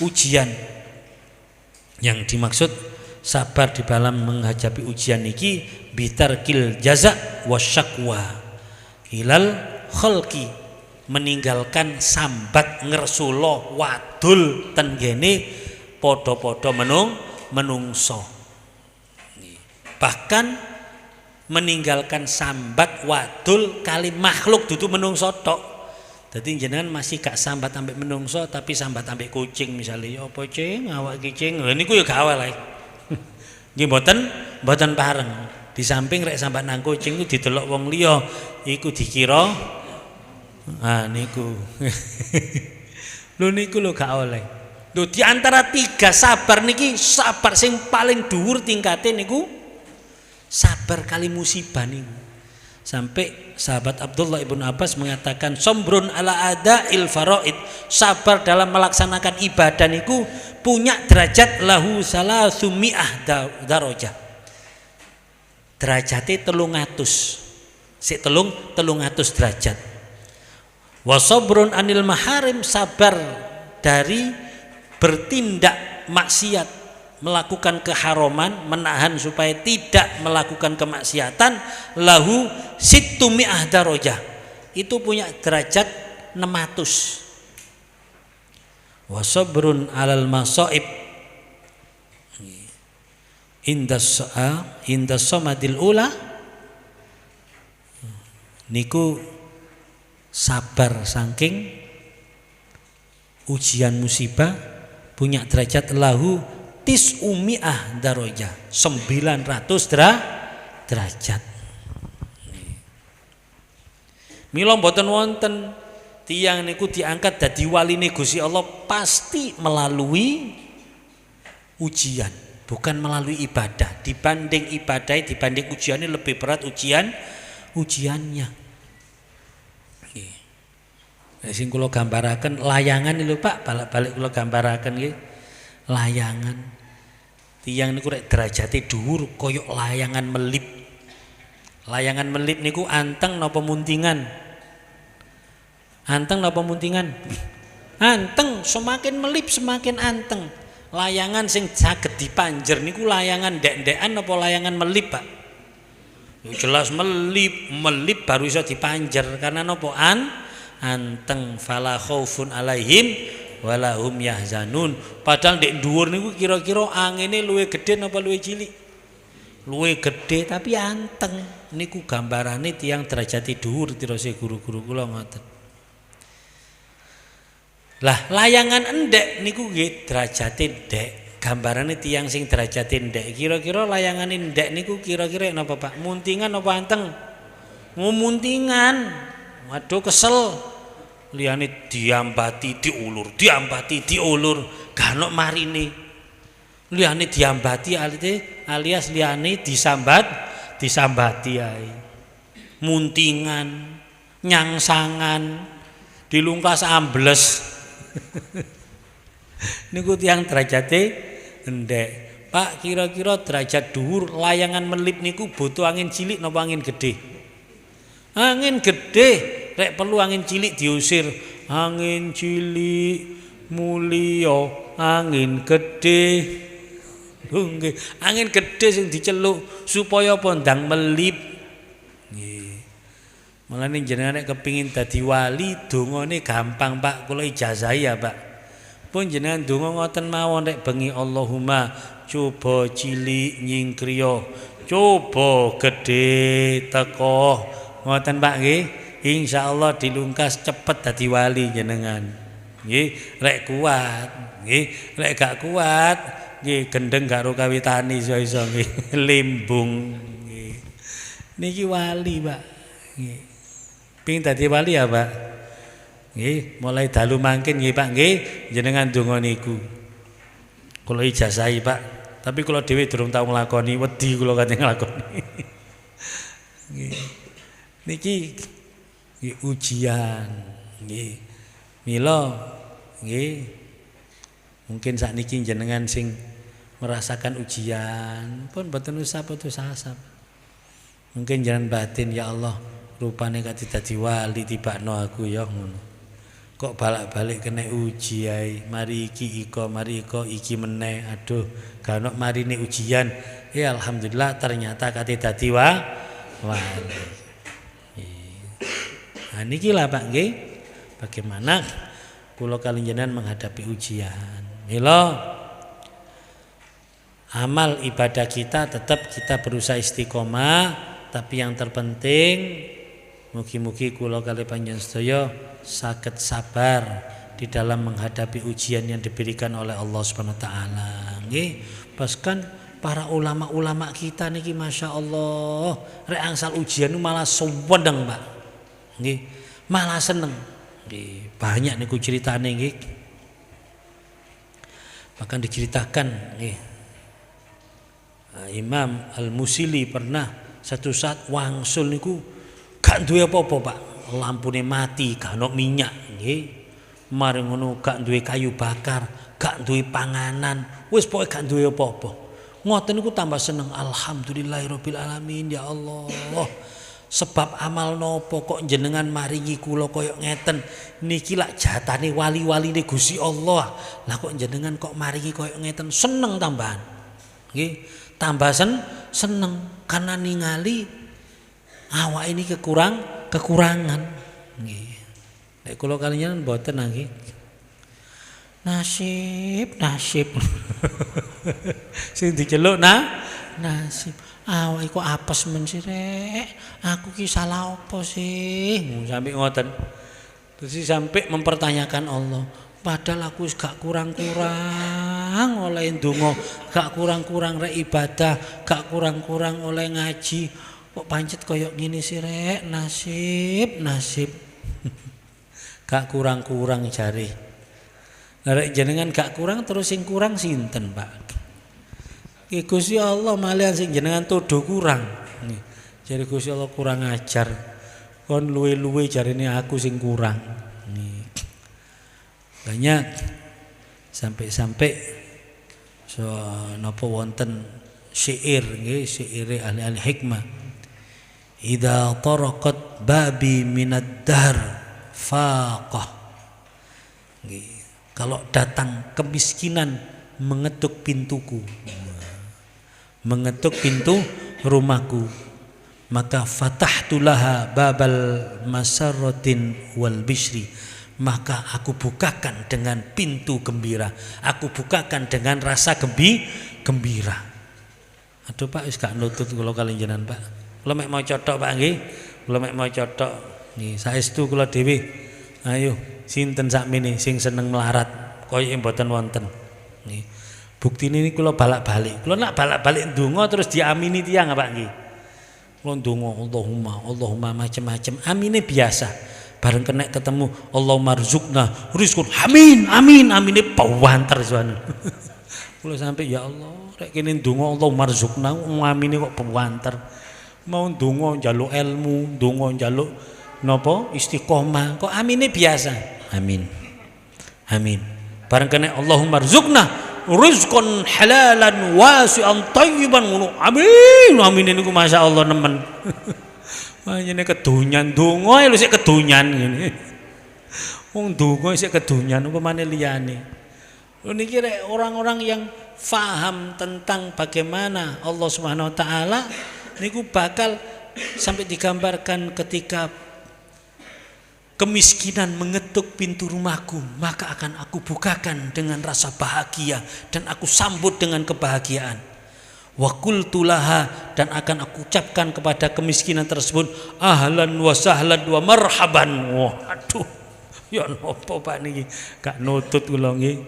ujian. Yang dimaksud sabar di dalam menghadapi ujian niki bitarkil jaza wasyakwa ilal khalqi, meninggalkan sambat ngersulo wadul tenggene podo-podo menungso. Bahkan meninggalkan sambat wadul kali makhluk dudu menungso tok. Dadi jenengan masih gak sambat ambek menungso tapi sambat ambek kucing misalnya, apa cing awak iki cing. Lha niku ya gak awal ae. Nggih mboten pareng. Di samping rek sambat nang kucing iku didelok wong liya iku dikira niku. Lho niku lho gak oleh. Lho di antara tiga sabar niki, sabar sing paling dhuwur tingkate niku sabar kali musibah niku. Sampai sahabat Abdullah ibn Abbas mengatakan sombrun ala ada'il faraid, sabar dalam melaksanakan ibadah niku punya derajat lahu salasumi'ah darajah. Derajate 300. Sik 300 derajat. Wa sabrun anil maharim, sabar dari bertindak maksiat, melakukan keharaman, menahan supaya tidak melakukan kemaksiatan, lahu situmi'ah darajah, itu punya derajat 600. Wa sabrun alal masaib indas samadil ula, niku sabar saking ujian musibah punya derajat lahu tis'umi'ah darajah, 900 derajat. Mila mboten wonten tiyang niku diangkat dadi waline Gusti Allah pasti melalui ujian, bukan melalui ibadah. Dibanding ibadah, dibanding ujiannya lebih berat ujiannya. Nggih. Sing kula gambaraken layangan lho Pak, balik kula gambaraken nggih. Layangan tiyang niku rek derajate dhuwur koyok layangan melip. Layangan melip niku anteng napa muntingan? Anteng napa muntingan? Anteng, semakin melip semakin anteng. Layangan sing saged dipanjer niku layangan ndek-ndekan napa layangan melip, Pak? Ya jelas melip baru iso dipanjer karena napa anteng fala khaufun alaihim walahum yahzanun. Padahal ndek dhuwur niku kira-kira angine luwih gedhe napa luwih cilik? Luwih gedhe tapi anteng. Niku gambarane tiyang derajate dhuwur tirose guru-guru kula ngoten. Lah layangan endek niku nggih derajate ndek. Gambarane tiyang sing derajate ndek. Kira-kira layangane ndek niku kira-kira napa Pak? Muntingan apa anteng? Muntingan. Waduh kesel. Liyane diambati diulur, gak ono marine. Liyane diambati alias liyane disambati ae. Muntingan, nyangsangan, dilungkas ambles. Niku tiyang derajate endek. Pak, kira-kira derajat dhuwur layangan melip niku butuh angin cilik napa angin gede? Angin gede. Rek perlu angin cilik diusir, angin cilik mulya angin gede. Nggih, angin gede sing diceluk supaya apa ndang melip. Nggih. Mulane jenengan nek kepengin dadi wali, dongane gampang, Pak. Kula ijazahi ya, Pak. Pun jenengan donga ngoten mawon rek bengi, Allahumma coba cilik nyingkriya, coba gede teko. Ngoten Pak nggih. insyaallah dilungkas cepet dadi wali jenengan. Nggih, rek kuat, nggih, rek gak kuat, nggih gendeng karo kawitani iso-iso nggih, limbung nggih. Niki wali, Pak. Nggih. Ping dadi wali ya, Pak? Nggih, mulai dalu mangkin nggih, Pak, nggih, jenengan donga niku. Kula ijazahi, Pak. Tapi kula dhewe durung tau nglakoni, wedi kula kate nglakoni. Nggih. Niki nggih ujian, nggih. Mila nggih mungkin sakniki jenengan sing merasakan ujian pun boten usah putus asa. Mungkin jangan batin ya Allah rupane kate dadi wali tibakno aku ya ngono. Kok balak-balik kena uji ae. Mari iki iko, mari iko iki meneh. Aduh, gak ono marine ujian. Ya alhamdulillah ternyata kate dadi wali. Nah niki lah Pak nggih. Bagaimana kula kali jenengan menghadapi ujian. Mila amal ibadah kita tetap kita berusaha istiqomah, tapi yang terpenting mugi-mugi kula kali panjenengan sedaya saged sabar di dalam menghadapi ujian yang diberikan oleh Allah Subhanahu wa taala. Nggih, bahkan para ulama-ulama kita niki Masya Allah rek angsal ujian malah sewedeng Pak. Nggih, malah seneng. Banyak niku ceritane nggih. Bahkan diceritakan nggih. Imam Al-Musili pernah satu saat wangsul niku gak duwe apa-apa Pak. Lampune mati, gak ono minyak nggih. Mari ngono gak duwe kayu bakar, gak duwe panganan, wis pokoke gak duwe apa-apa. Ngoten niku tambah seneng, alhamdulillahirabbil alamin ya Allah. Sebab amal nopo kok jenengan maringi kula koyok ngeten niki lak jatane wali-waline Gusti Allah. Lah kok jenengan kok maringi koyok ngeten seneng tambahan. Nggih, tambah seneng karena ningali awak ini kekurangan. Nggih. Nek kula kaliyan mboten nggih. Nasib. Sing diceluk nasib. Awak iku apes men sih rek. Aku ki salah apa sih? Sampai ngoten. Terus sampai mempertanyakan Allah. Padahal aku gak kurang-kurang oleh ndonga, gak kurang-kurang rek ibadah, gak kurang-kurang oleh ngaji. Kok pancet koyok gini sih rek? Nasib. Gak kurang-kurang jare. Rek jenengan gak kurang terus sing kurang sinten, Pak? Gusti Allah malian sing jenengan tuduh kurang. Jadi Gusti Allah kurang ajar. Kon luwe-luwe jarine aku sing kurang. Banyak sampai so napa wonten syair nggih, syaire ahli hikmah. Idza taraqat babi minad dahr faqah. Nggih. Kalau datang kemiskinan mengetuk pintuku. Mengetuk pintu rumahku, maka fatahtulaha babal masarratin wal bishri, maka aku bukakan dengan pintu gembira, aku bukakan dengan rasa gembira. Aduh Pak wis gak nutut kula kali jenengan Pak. Kula mek mau cothok Pak nggih. Kula mek mau cothok. Nggih, saestu kula dhewe. Ayo sinten sakmene sing seneng melarat koyoke mboten wonten. Nggih. Bukti ini kula balak-balik. Kula nak balak-balik ndonga terus diamini tiyang Pak nggih. Kula ndonga Allahumma macam-macam. Amine biasa. Bareng kena ketemu Allahumma rzuqna rizqun. Amin. Amine pawanter suwan. Kula sampai ya Allah, rek kene ndonga Allahumma rzuqna amine kok pawanter. Mau ndonga njaluk ilmu, ndonga njaluk napa istiqomah, kok amine biasa. Amin. Bareng kena Allahumma rzuqna rizqan halalan wasi'an thayyiban ngono. Amin niku masyaallah nemen. Panjenengan kedonyan donga lho sik kedonyan ngene. Wong donga sik kedonyan upamane liyane. Lho niki rek orang-orang yang faham tentang bagaimana Allah Subhanahu wa taala niku bakal sampai digambarkan ketika kemiskinan mengetuk pintu rumahku, maka akan aku bukakan dengan rasa bahagia dan aku sambut dengan kebahagiaan. Wa qultu laha, dan akan aku ucapkan kepada kemiskinan tersebut, ahlan wa sahlan wa marhaban. Wah, aduh, ya nopo Pak niki, gak nutut kula nggih.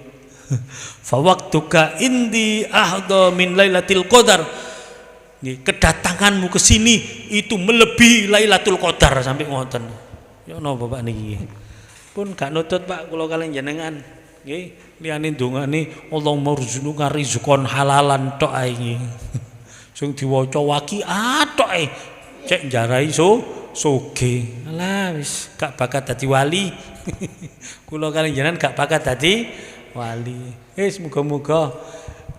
Fa waqtuka indi ahda min lailatul qadar. Nggih, kedatanganmu ke sini itu melebihi Lailatul Qadar sampai ngoten. Ya napa Pak niki? Pun gak nutut Pak kula kalian jenengan. Nggih, liyane ndongane Allahumma rzuqna rizqan halalan tok ae nggih. Sing diwaca waqi'at tok ae cek njarai soge. Alah wis gak bakat dadi wali. Kula kalian jenengan gak bakat dadi wali. Wis muga-muga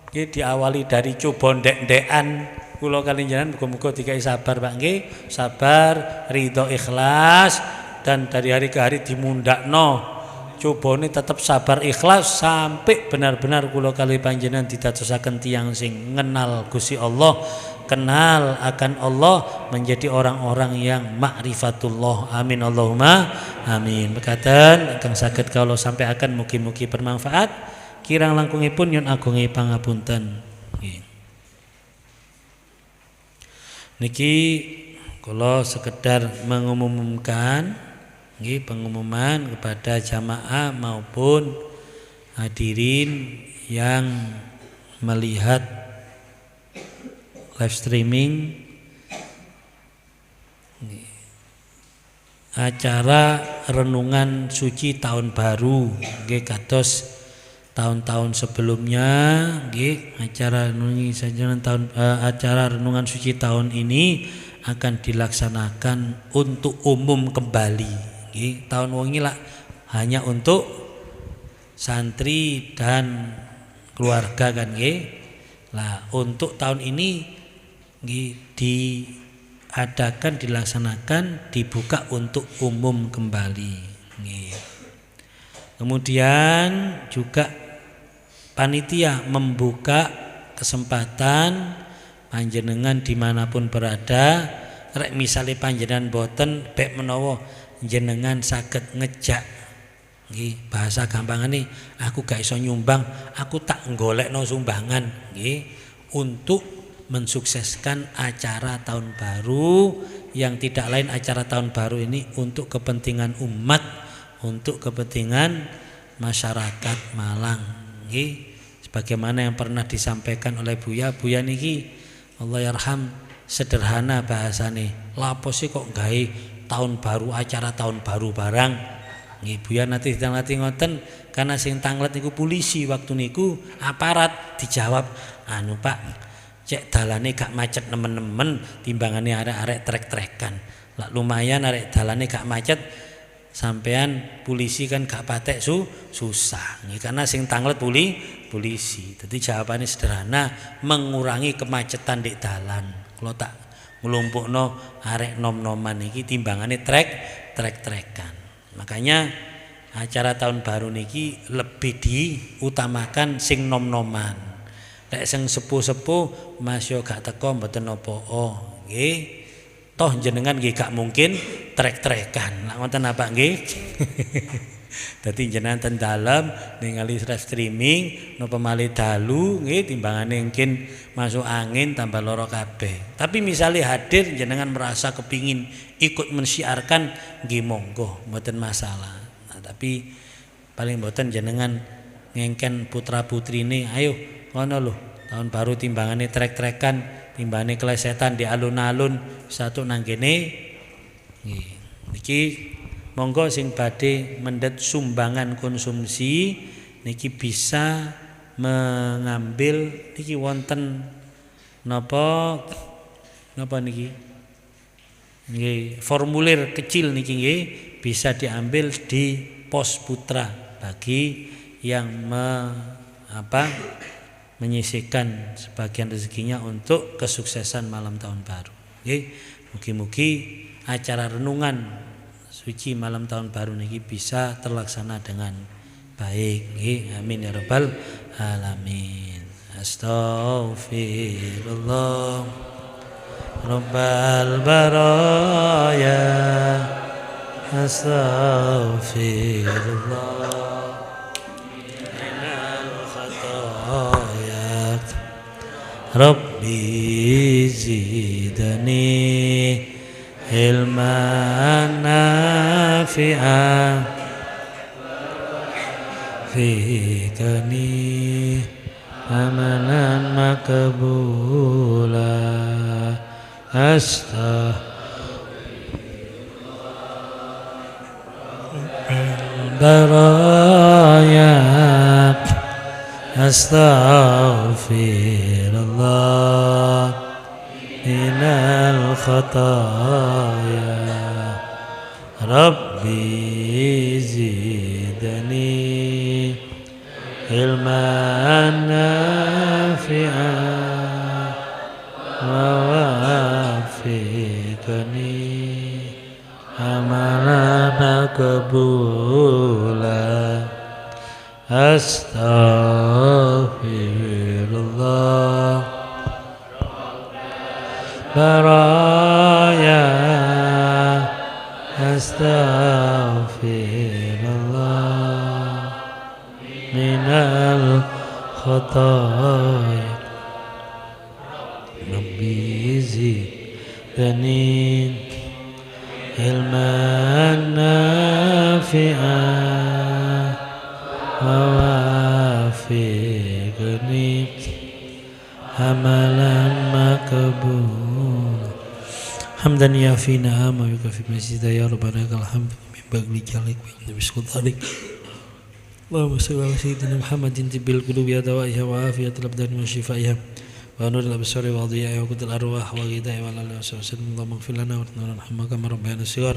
nggih diawali dari coba ndek-ndekan. Kula kalian jenengan muga-muga dikai sabar Pak nggih. Sabar, ridho, ikhlas, dan dari hari ke hari dimundakno. Cobane tetap sabar ikhlas sampai benar-benar kula kali panjenengan ditadosaken tiyang sing ngenal Gusti Allah, kenal akan Allah, menjadi orang-orang yang ma'rifatullah. Amin Allahumma amin. Mekaten ingkang saged kawula sampai akan mugi-mugi bermanfaat. Kirang langkungipun nyun agungi pangapunten. Niki kula sekedar mengumumkan nggih, pengumuman kepada jamaah maupun hadirin yang melihat live streaming acara renungan suci tahun baru nggih, kados tahun-tahun sebelumnya nggih. Acara renungan suci tahun ini akan dilaksanakan untuk umum kembali. Tahun wong ini lah hanya untuk santri dan keluarga kan nggih. Lah untuk tahun ini nggih dilaksanakan dibuka untuk umum kembali nggih. Kemudian juga panitia membuka kesempatan panjenengan dimanapun berada, rek misale panjenengan boten bek menawa jenengan saged ngejak nggih, bahasa gampangane aku gak iso nyumbang, aku tak golekno sumbangan nggih, untuk mensukseskan acara tahun baru yang tidak lain acara tahun baru ini untuk kepentingan umat, untuk kepentingan masyarakat Malang nggih. Sebagaimana yang pernah disampaikan oleh Buya niki Allah yarham, sederhana bahasane. Lapo sih kok gawe tahun baru, acara tahun baru barang nggih. Buya nanti ngoten, karena sing tanglet niku polisi waktu niku aparat. Dijawab, anu Pak, cek dalane gak macet nemen-nemen timbangane arek-arek trek-trekan. Lah lumayan arek dalane gak macet, sampean polisi kan gak patek susah nggih, karena sing tanglet polisi. Jadi jawabannya sederhana, mengurangi kemacetan di dalan. Kalau tak nglumpukno arek nom-noman iki timbangane trek-trekan. Makanya acara tahun baru niki lebih diutamakan sing nom-noman. Nek sing sepuh-sepuh Mas yo gak teko mboten apa-apa nggih. Toh jenengan nggih gak mungkin trek-trekan. Lah ngoten apa nggih? Dadi jenengan ten dalem ningali live streaming napa malih dalu nggih, timbangane mungkin masuk angin tambah loro kabeh. Tapi misalnya hadir jenengan merasa kepingin ikut mensiarkan nggih monggo, mboten masalah. Nah, tapi paling mboten jenengan ngengken putra-putrine, ayo ngono lho, tahun baru timbangane trek-trekan, timbangane klesetan di alun-alun, satu nang kene nggih. Niki monggo sing badhe mendhet sumbangan konsumsi niki bisa mengambil niki wonten napa niki nggih, formulir kecil niki nggih bisa diambil di Pos Putra bagi yang menyisihkan sebagian rezekinya untuk kesuksesan malam tahun baru nggih. Mugi-mugi acara renungan suci malam tahun baru niki bisa terlaksana dengan baik nggih. Amin ya rabbal alamin. Astaghfirullah rabbal baraya, astaghfirullah minal khataya, Rabbi zidni ilman nafi'an fikani amalan makbula baraya astaghfirullah minal khataya Rabbi zidni ilman nafi'an wa wafiqni amalan makbula astaghfirullah baraya astaghfirullah minal khataya Rabbi zidni ilman nafi'an wa wafiqni amalan makbul hamdan yafi na'ama wa yukafi mazida ya rabbana lakal hamdu min bagli jalik wa bisqut tariq Allahumma salli ala sayyidina Muhammadin tibbil qulubi adawaiha wa afiyatul abdani wa shifaiha wa nuril absari wa dhiyai wa qudil arwah wa ghidai wa alihi wa sallam Allahumma ighfir lana wa arhamna kama rabbayana shighar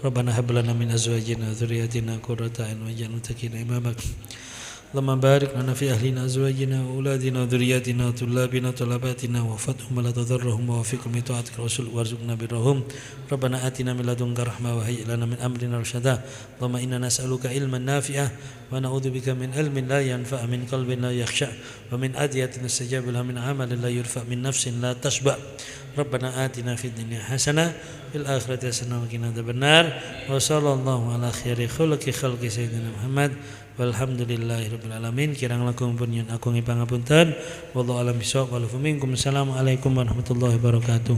Rabbana hab lana min azwajina wa dhurriyyatina qurrata a'yun waj'alna muttaqina imama Allahumma barik lana fi ahlina azwajina wa auladina wa dhurriyyatina wa tullabina wa talabatina wa fathum la tadarrahum wa wafiqhum li ta'atika rasul warzuqna birrahum Rabbana atina min ladunka rahmah wa hayyi lana min amrina rasyada Allahumma inna nas'aluka ilman nafi'ah wa na'udzubika min ilmin la yanfa' min qalbin la yakhsha wa min adiyatin istajaba laha min amalin la yurfa' min nafsin la tashba Rabbana atina fid dunya hasanah fil akhirati hasanah wa qina adzabannar wa sallallahu ala khairi khulqi khalqi sayyidina Muhammad walhamdulillahirabbil alamin kirang langkung pun nyuwun agung pangapunten wallahu alam bisawab wal minkum assalamualaikum warahmatullahi wabarakatuh